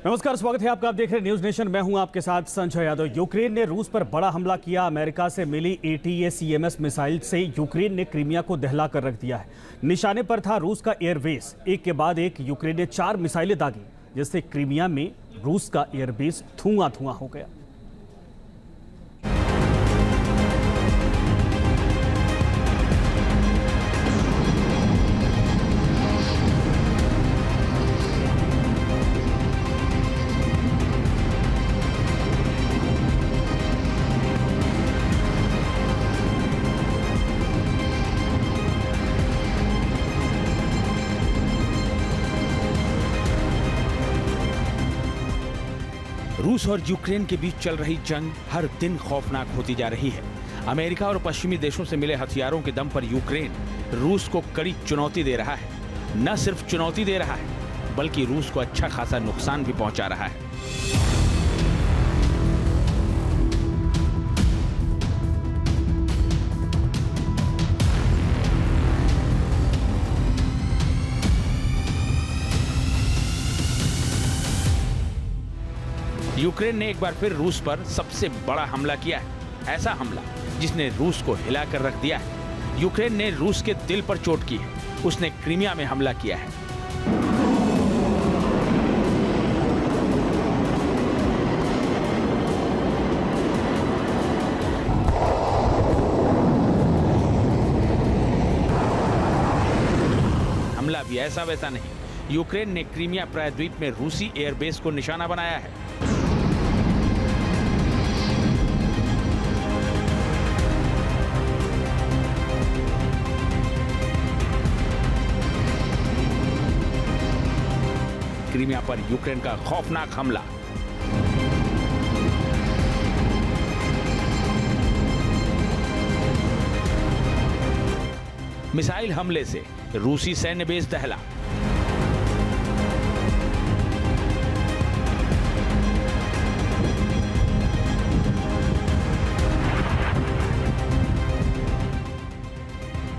नमस्कार, स्वागत है आपका। आप देख रहे हैं न्यूज नेशन। मैं हूं आपके साथ संजय यादव। यूक्रेन ने रूस पर बड़ा हमला किया। अमेरिका से मिली ATACMS मिसाइल से यूक्रेन ने क्रीमिया को दहला कर रख दिया है। निशाने पर था रूस का एयरबेस। एक के बाद एक यूक्रेन ने 4 मिसाइलें दागी, जिससे क्रीमिया में रूस का एयरबेस धुआं धुआं हो गया। रूस और यूक्रेन के बीच चल रही जंग हर दिन खौफनाक होती जा रही है। अमेरिका और पश्चिमी देशों से मिले हथियारों के दम पर यूक्रेन रूस को कड़ी चुनौती दे रहा है। न सिर्फ चुनौती दे रहा है, बल्कि रूस को अच्छा खासा नुकसान भी पहुंचा रहा है। यूक्रेन ने एक बार फिर रूस पर सबसे बड़ा हमला किया है। ऐसा हमला जिसने रूस को हिलाकर रख दिया है। यूक्रेन ने रूस के दिल पर चोट की है। उसने क्रीमिया में हमला किया है। हमला भी ऐसा वैसा नहीं। यूक्रेन ने क्रीमिया प्रायद्वीप में रूसी एयरबेस को निशाना बनाया है। क्रीमिया पर यूक्रेन का खौफनाक हमला। मिसाइल हमले से रूसी सैन्य बेस दहला।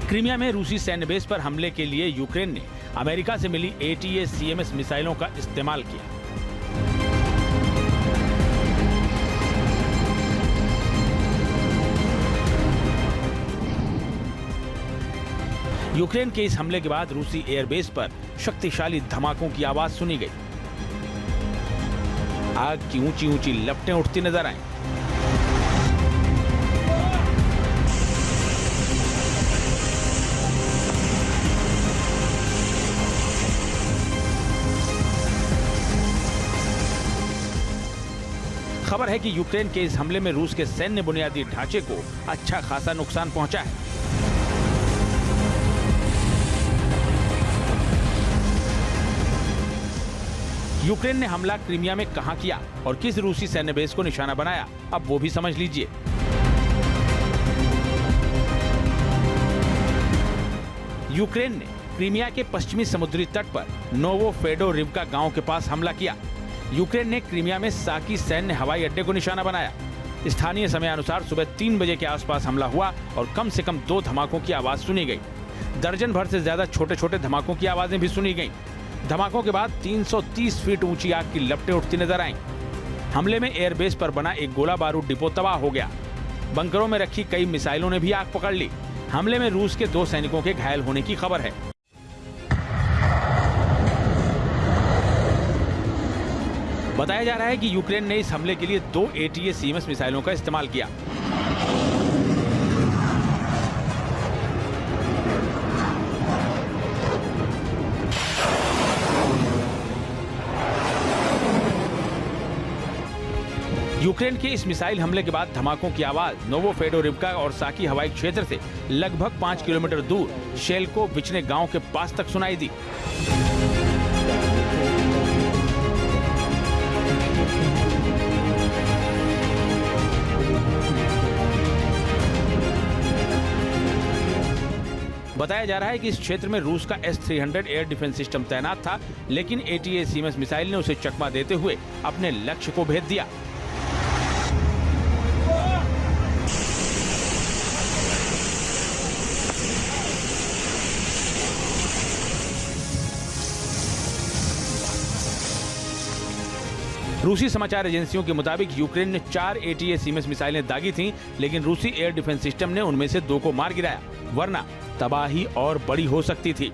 क्रीमिया में रूसी सैन्य बेस पर हमले के लिए यूक्रेन ने अमेरिका से मिली ATACMS मिसाइलों का इस्तेमाल किया। यूक्रेन के इस हमले के बाद रूसी एयरबेस पर शक्तिशाली धमाकों की आवाज सुनी गई। आग की ऊंची ऊंची लपटें उठती नजर आईं। खबर है कि यूक्रेन के इस हमले में रूस के सैन्य बुनियादी ढांचे को अच्छा खासा नुकसान पहुंचा है। यूक्रेन ने हमला क्रीमिया में कहां किया और किस रूसी सैन्य बेस को निशाना बनाया, अब वो भी समझ लीजिए। यूक्रेन ने क्रीमिया के पश्चिमी समुद्री तट पर नोवोफेडोरिवका गांव के पास हमला किया। यूक्रेन ने क्रीमिया में साकी सैन्य हवाई अड्डे को निशाना बनाया। स्थानीय समय अनुसार सुबह 3 बजे के आसपास हमला हुआ और कम से कम 2 धमाकों की आवाज सुनी गई। दर्जन भर से ज्यादा छोटे छोटे धमाकों की आवाजें भी सुनी गईं। धमाकों के बाद 330 फीट ऊंची आग की लपटें उठती नजर आईं। हमले में एयरबेस पर बना एक गोला बारूद डिपो तबाह हो गया। बंकरों में रखी कई मिसाइलों ने भी आग पकड़ ली। हमले में रूस के 2 सैनिकों के घायल होने की खबर है। बताया जा रहा है कि यूक्रेन ने इस हमले के लिए 2 ATACMS मिसाइलों का इस्तेमाल किया। यूक्रेन के इस मिसाइल हमले के बाद धमाकों की आवाज नोवोफेडोरिवका और साकी हवाई क्षेत्र से लगभग 5 किलोमीटर दूर शेल्को बिचने गांव के पास तक सुनाई दी। बताया जा रहा है कि इस क्षेत्र में रूस का S-300 एयर डिफेंस सिस्टम तैनात था, लेकिन ATACMS मिसाइल ने उसे चकमा देते हुए अपने लक्ष्य को भेद दिया। रूसी समाचार एजेंसियों के मुताबिक यूक्रेन ने 4 ATACMS मिसाइलें दागी थीं, लेकिन रूसी एयर डिफेंस सिस्टम ने उनमें से 2 को मार गिराया, वरना तबाही और बड़ी हो सकती थी।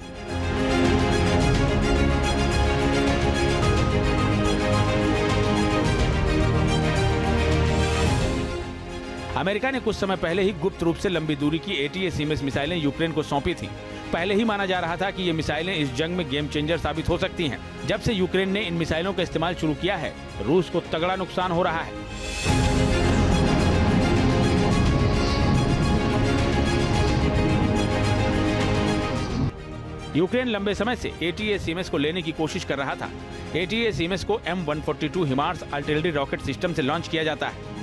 अमेरिका ने कुछ समय पहले ही गुप्त रूप से लंबी दूरी की ATACMS मिसाइलें यूक्रेन को सौंपी थीं। पहले ही माना जा रहा था कि ये मिसाइलें इस जंग में गेम चेंजर साबित हो सकती हैं। जब से यूक्रेन ने इन मिसाइलों का इस्तेमाल शुरू किया है, रूस को तगड़ा नुकसान हो रहा है। यूक्रेन लंबे समय से ATACMS को लेने की कोशिश कर रहा था। ATACMS को M142 HIMARS artillery rocket system से लॉन्च किया जाता है।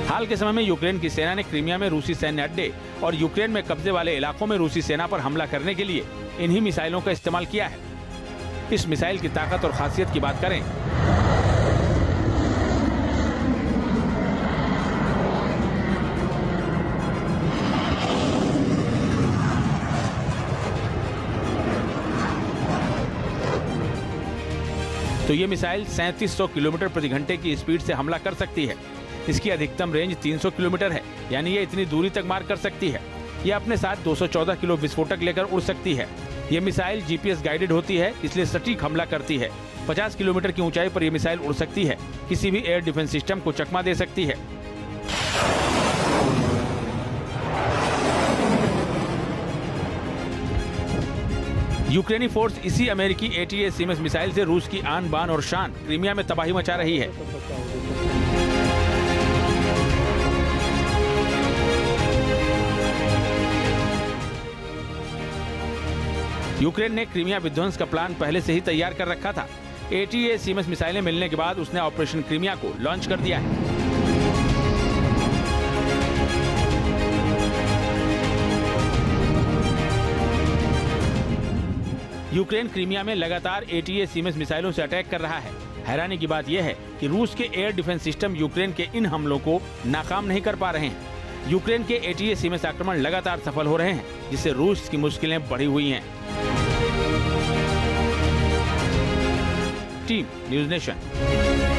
हाल के समय में यूक्रेन की सेना ने क्रीमिया में रूसी सैन्य अड्डे और यूक्रेन में कब्जे वाले इलाकों में रूसी सेना पर हमला करने के लिए इन्हीं मिसाइलों का इस्तेमाल किया है। इस मिसाइल की ताकत और खासियत की बात करें तो ये मिसाइल 3700 किलोमीटर प्रति घंटे की स्पीड से हमला कर सकती है। इसकी अधिकतम रेंज 300 किलोमीटर है, यानी ये इतनी दूरी तक मार कर सकती है। ये अपने साथ 214 किलो विस्फोटक लेकर उड़ सकती है। ये मिसाइल GPS गाइडेड होती है, इसलिए सटीक हमला करती है। 50 किलोमीटर की ऊंचाई पर यह मिसाइल उड़ सकती है, किसी भी एयर डिफेंस सिस्टम को चकमा दे सकती है। यूक्रेनी फोर्स इसी अमेरिकी ATACMS मिसाइल से रूस की आन बान और शान क्रीमिया में तबाही मचा रही है। यूक्रेन ने क्रीमिया विध्वंस का प्लान पहले से ही तैयार कर रखा था। ATACMS मिसाइलें मिलने के बाद उसने ऑपरेशन क्रीमिया को लॉन्च कर दिया है। यूक्रेन क्रीमिया में लगातार ATACMS मिसाइलों से अटैक कर रहा है। हैरानी की बात यह है कि रूस के एयर डिफेंस सिस्टम यूक्रेन के इन हमलों को नाकाम नहीं कर पा रहे हैं। यूक्रेन के ATACMS आक्रमण लगातार सफल हो रहे हैं, जिससे रूस की मुश्किलें बढ़ी हुई हैं। Team news nation.